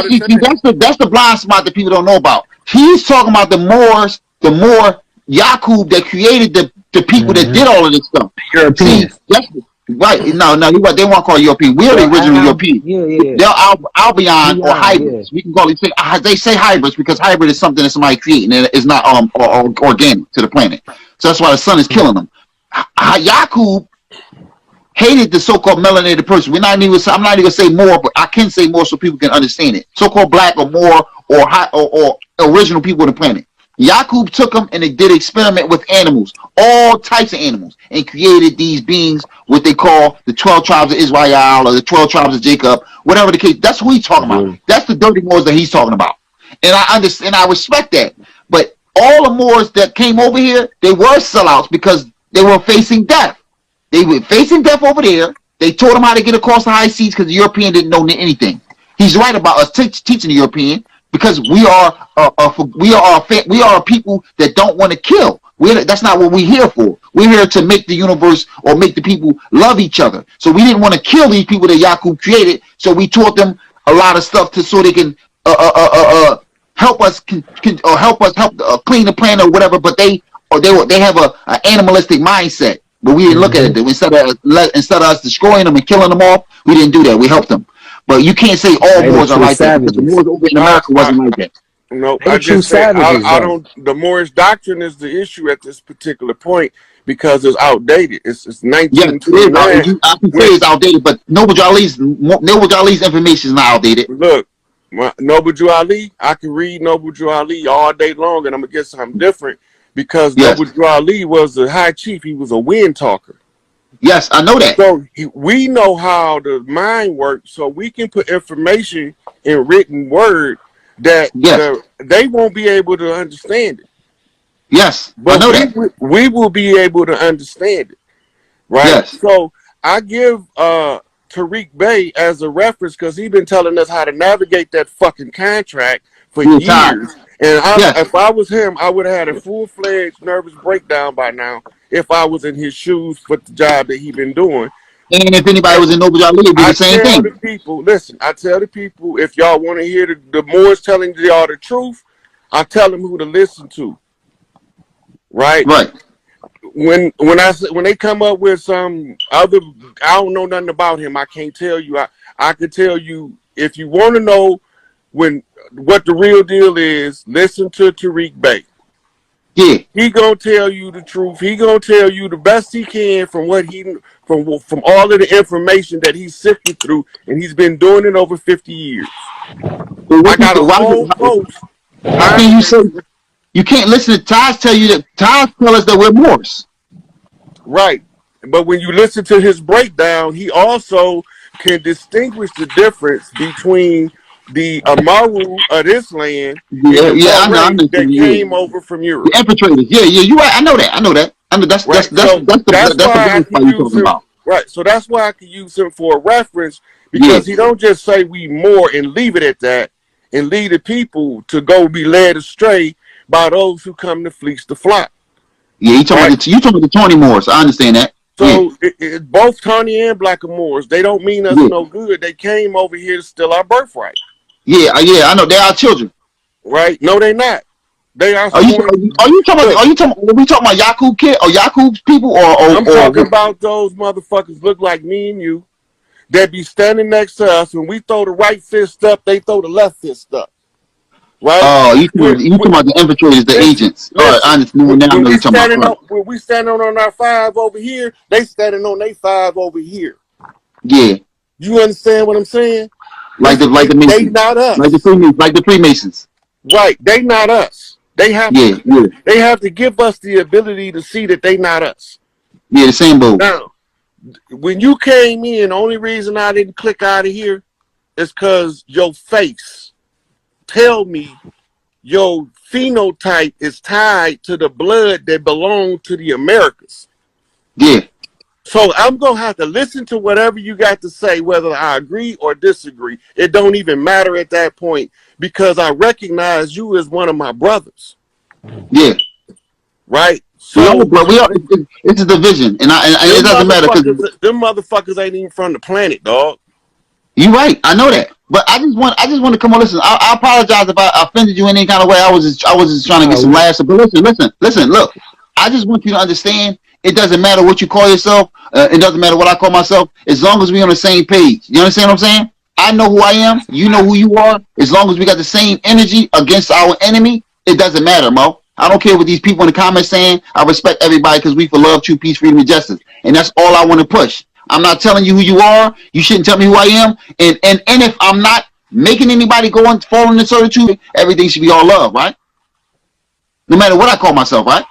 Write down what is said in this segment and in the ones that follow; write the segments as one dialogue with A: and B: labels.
A: that's the blind spot that people don't know about. He's talking about the Moors, Yaqub that created the people that did all of this stuff.
B: Europeans.
A: See, that's right. No, they won't call European. We're the original European.
B: Yeah.
A: They're Albion or hybrids. We can call it. They say hybrids because hybrid is something that somebody creating and it's not organic to the planet. So that's why the sun is killing them. Yaqub hated the so-called melanated person. I'm not even gonna say more, but I can say more so people can understand it. So-called black or more or original people on the planet. Yaqub took them and they did experiment with animals, all types of animals, and created these beings, what they call the 12 tribes of Israel or the 12 tribes of Jacob, whatever the case. That's who he's talking about. That's the dirty Moors that he's talking about. And I understand, I respect that. But all the Moors that came over here, they were sellouts because they were facing death. They were facing death over there. They taught them how to get across the high seas because the European didn't know anything. He's right about us teaching the European. Because we are people that don't want to kill. That's not what we're here for. We're here to make the universe or make the people love each other. So we didn't want to kill these people that Yaqub created. So we taught them a lot of stuff so they can help us clean the planet or whatever. But they have a animalistic mindset. But we didn't look at it. Instead of us destroying them and killing them off, we didn't do that. We helped them. But you can't say all Moors are like that. The Moors over in America wasn't like that.
C: No, I just say I don't. The Moorish doctrine is the issue at this particular point because it's outdated. It's 1929.
A: Yeah, I can say it's outdated, but Noble Ali's information is not outdated.
C: Look, Noble Ali, I can read Noble Ali all day long, and I'm gonna get something different because Noble Ali was the high chief. He was a wind talker.
A: Yes, I know that.
C: So we know how the mind works, so we can put information in written word that they won't be able to understand it.
A: Yes,
C: but
A: I know that.
C: We will be able to understand it, right?
A: Yes. So
C: I give Tariq Bey as a reference because he's been telling us how to navigate that fucking contract for years. And if I was him, I would have had a full-fledged nervous breakdown by now if I was in his shoes for the job that he's been doing.
A: And if anybody was in Noble Ali, it'd be the same thing.
C: I tell the people, if y'all want to hear the Moors telling y'all the truth, I tell them who to listen to. Right?
A: Right.
C: When they come up with some other, I don't know nothing about him. I can't tell you. I could tell you if you want to know what the real deal is, listen to Tariq Bey.
A: Yeah.
C: He gonna tell you the truth. He gonna tell you the best he can from all of the information that he's sifted through, and he's been doing it over 50 years. I got a whole post.
A: How can you say you can't listen to Taj tell you that Taj tell us that we're Moors?
C: Right. But when you listen to his breakdown, he also can distinguish the difference between the Amaru of this land,
A: I know
C: that came over from Europe.
A: The infiltrators, you're right. I know that. That's why I can use him.
C: Right, so that's why I can use him for a reference because he don't just say we more and leave it at that, and lead the people to go be led astray by those who come to fleece the flock.
A: Yeah, you talking about the Tawny Moors. I understand that.
C: So both Tawny and Black Moors, they don't mean us no good. They came over here to steal our birthright.
A: Yeah, I know. They're our children.
C: Right? No, they're not. They are.
A: Are you talking about? Are we talking about Yaqub kid or Yaqub's people
C: I'm talking about those motherfuckers look like me and you that be standing next to us. When we throw the right fist up, they throw the left fist up. Right?
A: Oh, you talking about the infiltrators, the agents. All right, I understand. Now I know you're talking about.
C: When we standing on our 5 over here, they standing on their 5 over here.
A: Yeah.
C: You understand what I'm saying?
A: Like the Masons.
C: They not us.
A: Like the Freemasons.
C: Right. They not us. They have they have to give us the ability to see that they not us.
A: Yeah, the same boat.
C: Now, when you came in, the only reason I didn't click out of here is because your face tell me your phenotype is tied to the blood that belonged to the Americas.
A: Yeah.
C: So I'm going to have to listen to whatever you got to say, whether I agree or disagree. It don't even matter at that point because I recognize you as one of my brothers.
A: Yeah.
C: Right?
A: So it's a division. And it doesn't matter.
C: Them motherfuckers ain't even from the planet, dog.
A: You right. I know that. But I just want to come on. Listen, I apologize if I offended you in any kind of way. I was just trying to get some laughs. But listen. Look, I just want you to understand. It doesn't matter what you call yourself. It doesn't matter what I call myself. As long as we're on the same page. You understand what I'm saying? I know who I am. You know who you are. As long as we got the same energy against our enemy, it doesn't matter, Mo. I don't care what these people in the comments saying. I respect everybody because we for love, truth, peace, freedom, and justice. And that's all I want to push. I'm not telling you who you are. You shouldn't tell me who I am. And if I'm not making anybody go and fall into certitude, everything should be all love, right? No matter what I call myself, right?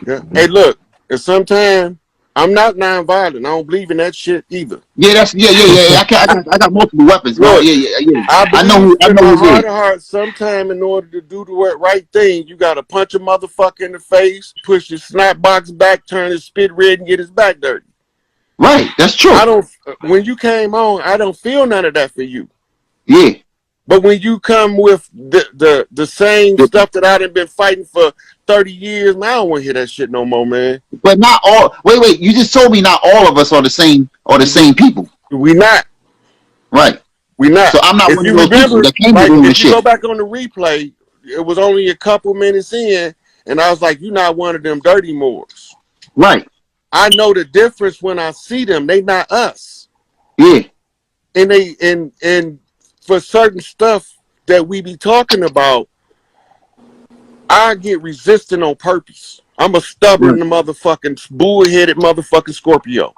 C: Yeah. Hey, look, and sometimes I'm not nonviolent. I don't believe in that shit either.
A: Yeah, yeah. I got multiple weapons.
C: Look,
A: yeah.
C: I know in my heart of hearts, sometimes in order to do the right thing, you gotta punch a motherfucker in the face, push his snap box back, turn his spit red, and get his back dirty.
A: Right, that's true.
C: When you came on, I don't feel none of that for you.
A: Yeah.
C: But when you come with the same stuff that I done been fighting for 30 years, man, I don't want to hear that shit no more, man.
A: But not all. Wait. You just told me not all of us are the same people.
C: We not.
A: Right.
C: We not.
A: So I'm not
C: if
A: one
C: you
A: of those
C: remember,
A: people that came
C: like,
A: to
C: if you
A: shit.
C: go back on the replay, it was only a couple minutes in, and I was like, "You're not one of them dirty Moors."
A: Right.
C: I know the difference when I see them. They not us.
A: Yeah.
C: And and for certain stuff that we be talking about, I get resistant on purpose. I'm a stubborn motherfucking bullheaded motherfucking Scorpio.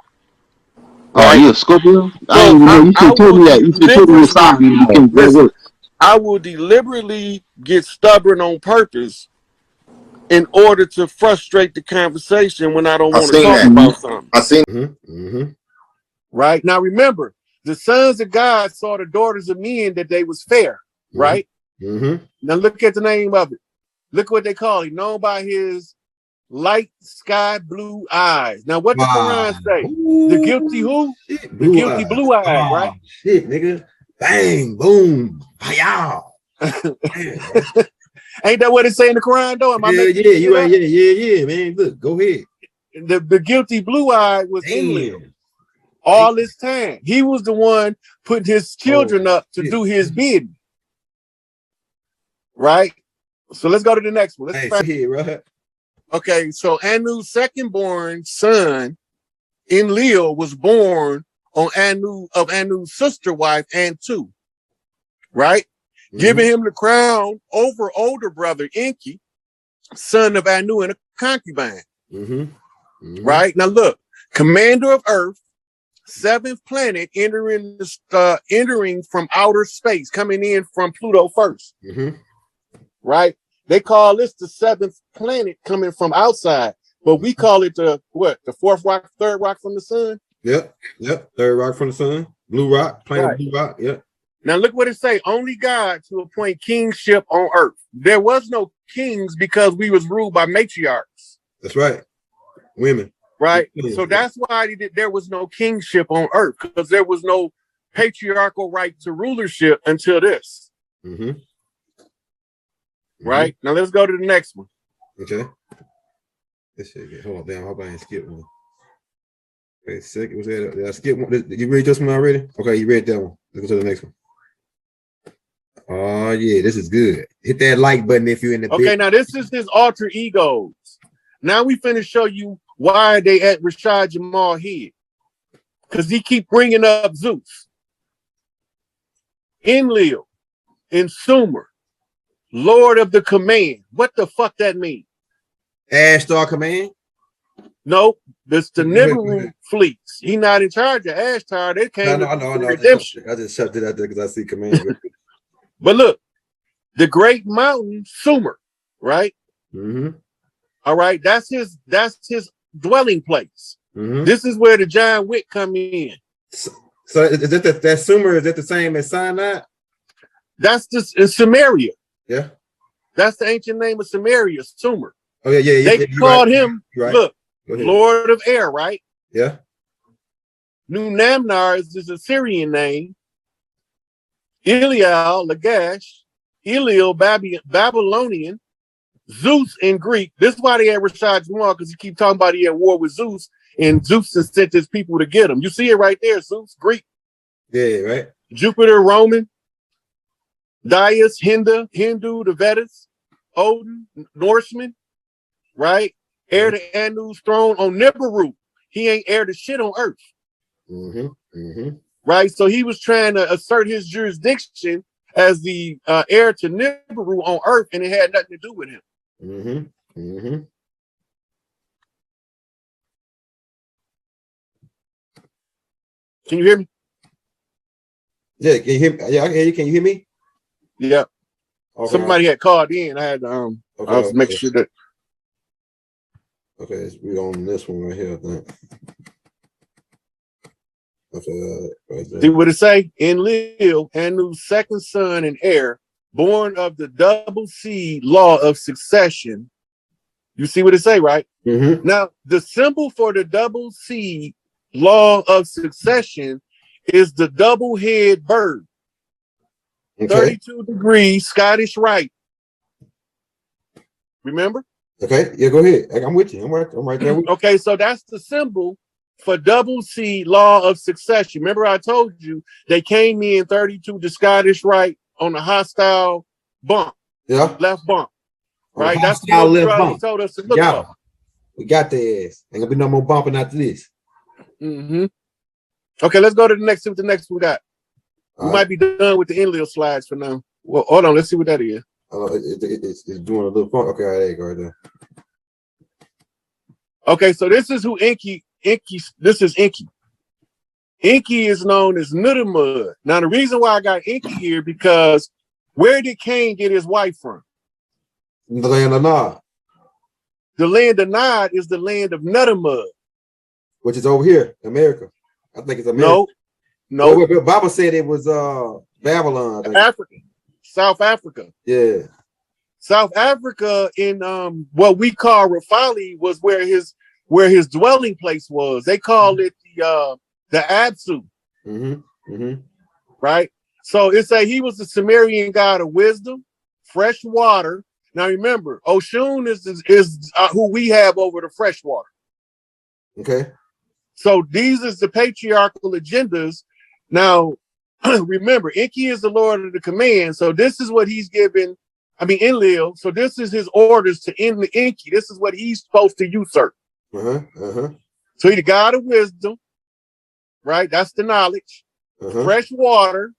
A: Right? Oh, you a Scorpio? So I didn't even know. You should have told me that. You should have told me the sign.
C: I will deliberately get stubborn on purpose in order to frustrate the conversation when I don't want to talk about something.
B: I seen.
C: Right? Now remember, the sons of God saw the daughters of men that they was fair, right? Now look at the name of it. Look what they call him. Known by his light sky blue eyes. Now what the Quran say? The guilty who? Shit, the guilty blue eyes, right?
B: Shit, nigga. Bang, boom, y'all.
C: Ain't that what it say in the Quran though?
B: Yeah, man. Look, go ahead.
C: The guilty blue eye was Enlil. All this time. He was the one putting his children up to do his bidding. Right? So let's go to the next one.
B: Right.
C: Okay, so Anu's second born son, Enlil, was born on Anu's sister wife, Antu. Right? Giving him the crown over older brother Enki, son of Anu and a concubine. Right? Now look, commander of Earth, seventh planet entering from outer space, coming in from Pluto first. Right? They call this the seventh planet coming from outside, but we call it the fourth rock, third rock from the sun?
B: Yep. Third rock from the sun. Blue rock, planet blue rock. Yep.
C: Now look what it say. Only God to appoint kingship on earth. There was no kings because we was ruled by matriarchs.
B: That's right. Women.
C: Right. So that's why there was no kingship on earth, because there was no patriarchal right to rulership until this. Right. Now let's go to the next one.
B: Okay. Let's see. Hold on, damn. I hope I ain't skip one. Wait a second. Was that? Did I skip one? Did you read this one already? Okay, you read that one. Let's go to the next one. Oh yeah, this is good. Hit that like button if you're in the.
C: Okay, now this is his alter egos. Now we finna show you why they at Rashad Jamal head, because he keep bringing up Zeus, Enlil, and Sumer, Lord of the Command. What the fuck that mean?
B: Ashtar Command?
C: Nope, this the Nibiru fleets. He not in charge of Ashtar. They came
B: no,
C: redemption.
B: I just shoved it out there because I see command.
C: But look, the great mountain Sumer, right? All right, that's his dwelling place. This is where the giant wick come in.
B: So is that Sumer? Is that the same as Sinai?
C: That's just in Samaria.
B: Yeah,
C: that's the ancient name of Samaria, Sumer.
B: Oh yeah.
C: They called him. Look, Lord of Air, right?
B: Yeah.
C: New Namnar is his Assyrian name. Elial, Lagash, Enlil, Babylonian, Zeus in Greek. This is why they had Rashad Jamal, because he keep talking about he at war with Zeus, and Zeus has sent his people to get him. You see it right there, Zeus, Greek.
B: Yeah, right.
C: Jupiter, Roman. Dyaus, Hindu, the Vedas. Odin, Norseman, right? Heir to Anu's throne on Nibiru. He ain't heir to shit on Earth. Right? So he was trying to assert his jurisdiction as the heir to Nibiru on Earth, and it had nothing to do with him. Can you hear me?
B: Yeah, can you hear me? Yeah, I can hear you. Can you hear me?
C: Yeah.
B: Okay.
C: Somebody had called in. I had to I was making sure that.
B: Okay, we're on this one right here, I think. Okay, right there.
C: See what it say? Enlil, Anu's second son and heir, born of the double seed law of succession. You see what it say, right? Now, the symbol for the double seed law of succession is the double head bird. 32 degrees Scottish right. Remember?
B: Okay, yeah, go ahead. I'm with you. I'm right there with you.
C: Okay, so that's the symbol for double seed law of succession. Remember I told you they came in 32 to Scottish right on a hostile bump.
B: Yeah.
C: Left bump. Right? That's
B: the left
C: brother
B: bump.
C: He told us to look up.
B: We got the ass. Ain't gonna be no more bumping after this.
C: Okay, let's go to the next. See what the next we got. We might be done with the Enlil slides for now. Well, hold on. Let's see what that is.
B: It's doing a little fun. Okay, there you go right there.
C: Okay, so this is who Enki. This is Enki. Enki is known as Nuttermud. Now, the reason why I got Enki here because where did Cain get his wife from?
B: The land of Nod.
C: The land of Nod is the land of Nuttermud,
B: which is over here, America. I think it's America.
C: No.
B: Oh, the Bible said it was Babylon.
C: Africa, South Africa.
B: Yeah.
C: South Africa in what we call Rafali was where his dwelling place was. They called it the Absu. Right? So it's he was the Sumerian god of wisdom, fresh water. Now remember, Oshun is who we have over the fresh water.
B: Okay. So
C: these is the patriarchal agendas. Now, remember, Enki is the Lord of the command. So this is what he's given. I mean, Enlil. So this is his orders to Enki. This is what he's supposed to usurp. So he's the god of wisdom, right? That's the knowledge. Fresh water,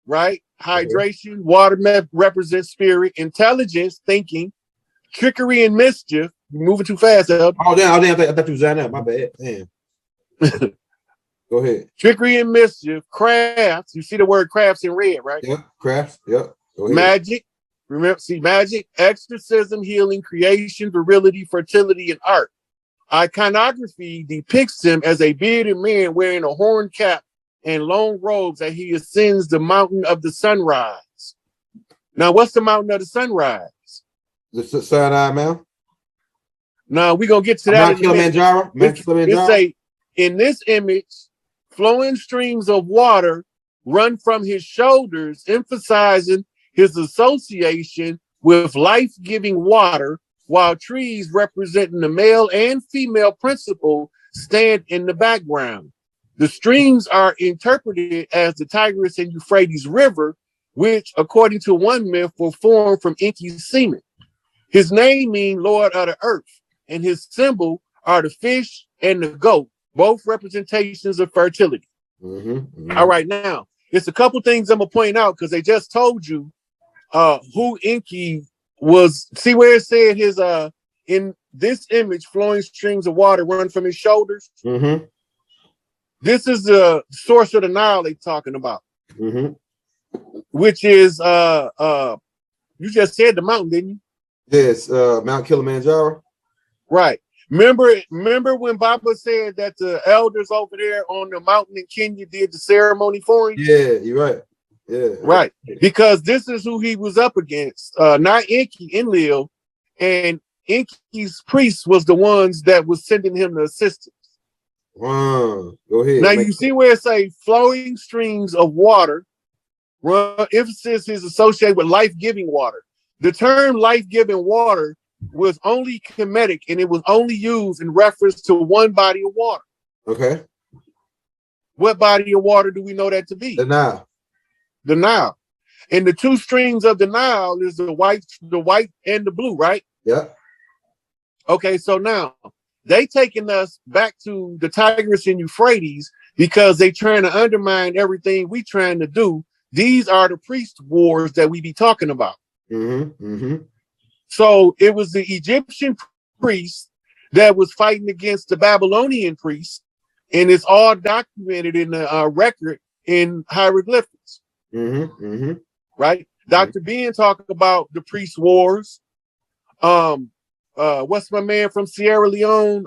C: right? Hydration. Water represents spirit, intelligence, thinking, trickery and mischief. You're moving too fast, Elder.
B: Oh, damn! I thought you was out. My bad. Damn. Go ahead.
C: Trickery and mischief, crafts. You see the word crafts in red, right?
B: Yeah, crafts. Yep.
C: Magic. Remember, see, magic, exorcism, healing, creation, virility, fertility, and art. Iconography depicts him as a bearded man wearing a horn cap and long robes as he ascends the mountain of the sunrise. Now, what's the mountain of the sunrise?
B: The Sinai Mountain.
C: Now, we're going to get to that.
B: Mount Kilimanjaro.
C: In this image, flowing streams of water run from his shoulders, emphasizing his association with life-giving water, while trees representing the male and female principle stand in the background. The streams are interpreted as the Tigris and Euphrates River, which, according to one myth, were formed from Enki's semen. His name means Lord of the Earth, and his symbol are the fish and the goat, both representations of fertility. All right, now, it's a couple things I'm going to point out because they just told you who Enki was. See where it said his, in this image, flowing streams of water run from his shoulders? This is the source of the Nile they're talking about, which is, you just said the mountain, didn't you?
B: Yes, Mount Kilimanjaro.
C: Right. Remember when Baba said that the elders over there on the mountain in Kenya did the ceremony for him?
B: Yeah, you're right. Yeah.
C: Right. Because this is who he was up against. Not Enki, Enlil. And Enki's priest was the ones that was sending him the assistance.
B: Wow. Go ahead.
C: Now you see where it say flowing streams of water. Emphasis is associated with life-giving water. The term life-giving water was only Kemetic, and it was only used in reference to one body of water.
B: Okay.
C: What body of water do we know that to be?
B: The Nile.
C: The Nile. And the two streams of the Nile is the white and the blue, right?
B: Yeah.
C: Okay, so now they taking us back to the Tigris and Euphrates because they trying to undermine everything we trying to do. These are the priest wars that we be talking about. So it was the Egyptian priest that was fighting against the Babylonian priest, and it's all documented in the record in hieroglyphics. Right? Dr. Ben talked about the priest wars. What's my man from Sierra Leone?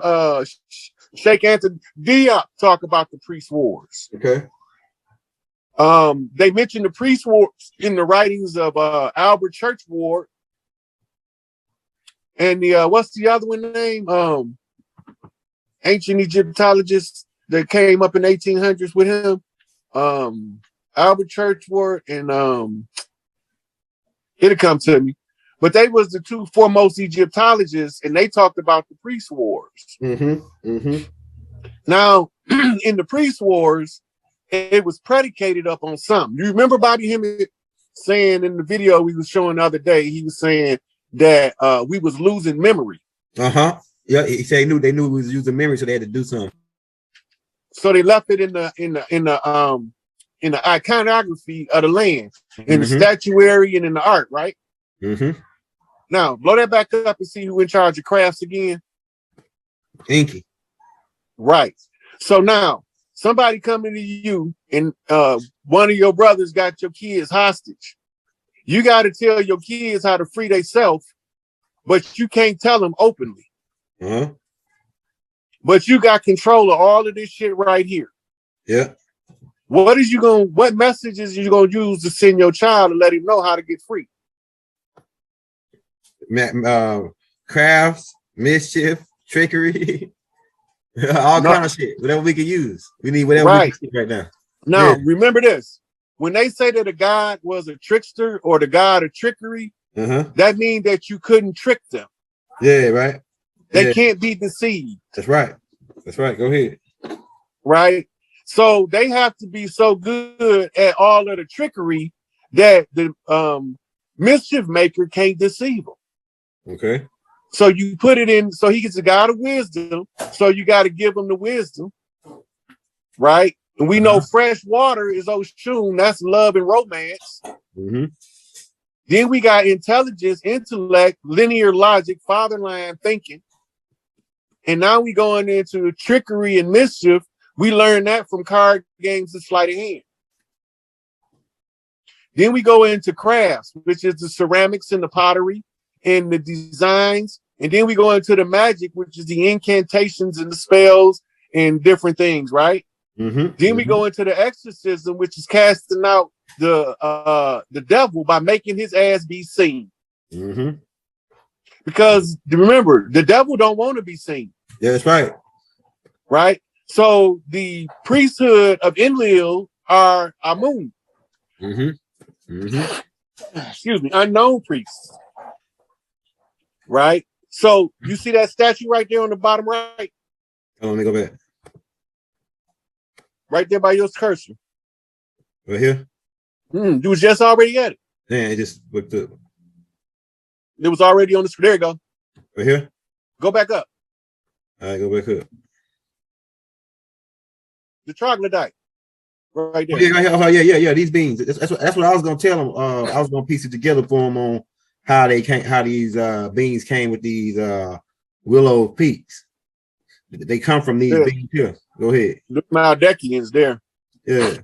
C: Sheikh Anthony Diop talk about the priest wars.
B: Okay.
C: They mentioned the priest wars in the writings of Albert Churchward. And the what's the other one name? Ancient Egyptologist that came up in 1800s with him. Albert Churchward and it'll come to me. But they was the two foremost Egyptologists, and they talked about the priest wars. Now, in the priest wars, it was predicated up on something. You remember Bobby Hemmett saying in the video we was showing the other day, he was saying that we was losing memory.
B: Yeah, he said they knew we was using memory, so they had to do something. So
C: they left it in the iconography of the land, in the statuary and in the art, right? Now, blow that back up and see who in charge of crafts again.
B: Enki.
C: Right. So now, somebody coming to you and one of your brothers got your kids hostage. You got to tell your kids how to free themselves, but you can't tell them openly. But you got control of all of this shit right here.
B: Yeah.
C: What messages are you gonna use to send your child to let him know how to get free?
B: Crafts, mischief, trickery, all kind of shit. Whatever we can use. We need whatever we can right now.
C: Now, remember this. When they say that a god was a trickster or the god of trickery, that means that you couldn't trick them.
B: Yeah, right.
C: They can't be deceived.
B: That's right. That's right. Go ahead.
C: Right. So they have to be so good at all of the trickery that the mischief maker can't deceive them.
B: Okay.
C: So you put it in, so he gets a god of wisdom. So you got to give him the wisdom. Right. And we know fresh water is Oshun. That's love and romance. Then we got intelligence, intellect, linear logic, fatherland thinking. And now we going into trickery and mischief. We learn that from card games and sleight of hand. Then we go into crafts, which is the ceramics and the pottery and the designs. And then we go into the magic, which is the incantations and the spells and different things, right? Then we go into the exorcism, which is casting out the devil by making his ass be seen. Because remember, the devil don't want to be seen.
B: Yeah, that's right.
C: Right? So the priesthood of Enlil are Amun. Excuse me, unknown priests. Right? So you see that statue right there on the bottom right?
B: Let me go back.
C: Right there by your cursor.
B: Right here?
C: You was just already at it.
B: Yeah, it just looked up.
C: It was already on the screen. There you go.
B: Right here?
C: Go back up.
B: All right, go back up.
C: The troglodyte. Right there.
B: Yeah. These beans. That's what I was gonna tell them. I was gonna piece it together for them on how these beans came with these willow peaks. They come from these beans here. Go ahead.
C: The Maldekians there.
B: Yeah.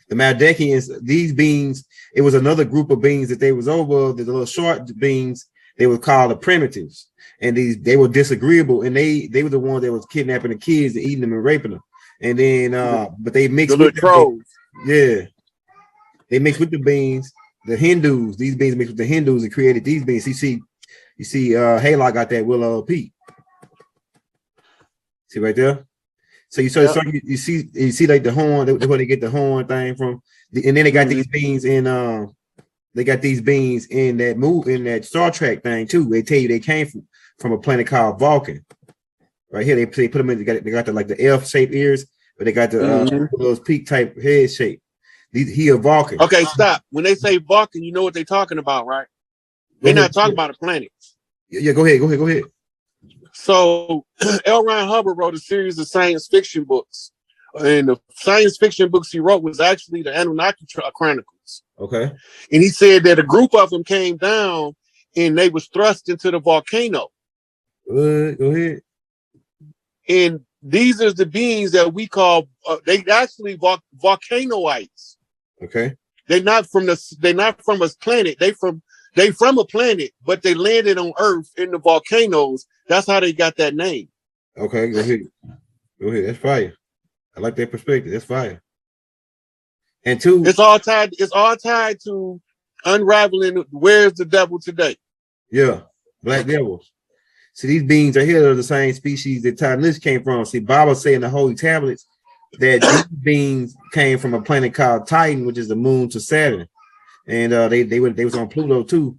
B: The Maldekians, these beans, it was another group of beans that they was over, the little short beans, they were called the primitives. And they were disagreeable, and they were the ones that was kidnapping the kids and eating them and raping them. And then but they mixed with the trolls. Yeah. They mixed with the beans, the Hindus, these beans mixed with the Hindus and created these beans. You see Haylock got that willow peak. See right there? So you see like the horn, where they get the horn thing from, and then they got these beans in that Star Trek thing too. They tell you they came from a planet called Vulcan. Right here, they put them in. They got the like the F-shaped ears. but they got the those peak type head shape. He a Vulcan.
C: Okay, stop. When they say Vulcan, you know what they're talking about, right? They're not talking about a planet.
B: Yeah, go ahead.
C: So L. Ron Hubbard wrote a series of science fiction books. And the science fiction books he wrote was actually the Anunnaki Chronicles.
B: Okay.
C: And he said that a group of them came down and they was thrust into the volcano.
B: Go ahead.
C: And these are the beings that we call they actually volcanoites.
B: Okay.
C: They're not from a planet. They from a planet, but they landed on Earth in the volcanoes. That's how they got that name.
B: Okay, go ahead. That's fire. I like that perspective. That's fire. And two,
C: it's all tied to unraveling where's the devil today.
B: Yeah, black devils. See, these beings are here are the same species that Titanus came from. See, Baba say in the Holy Tablets that these beings came from a planet called Titan, which is the moon to Saturn. And they was on Pluto too.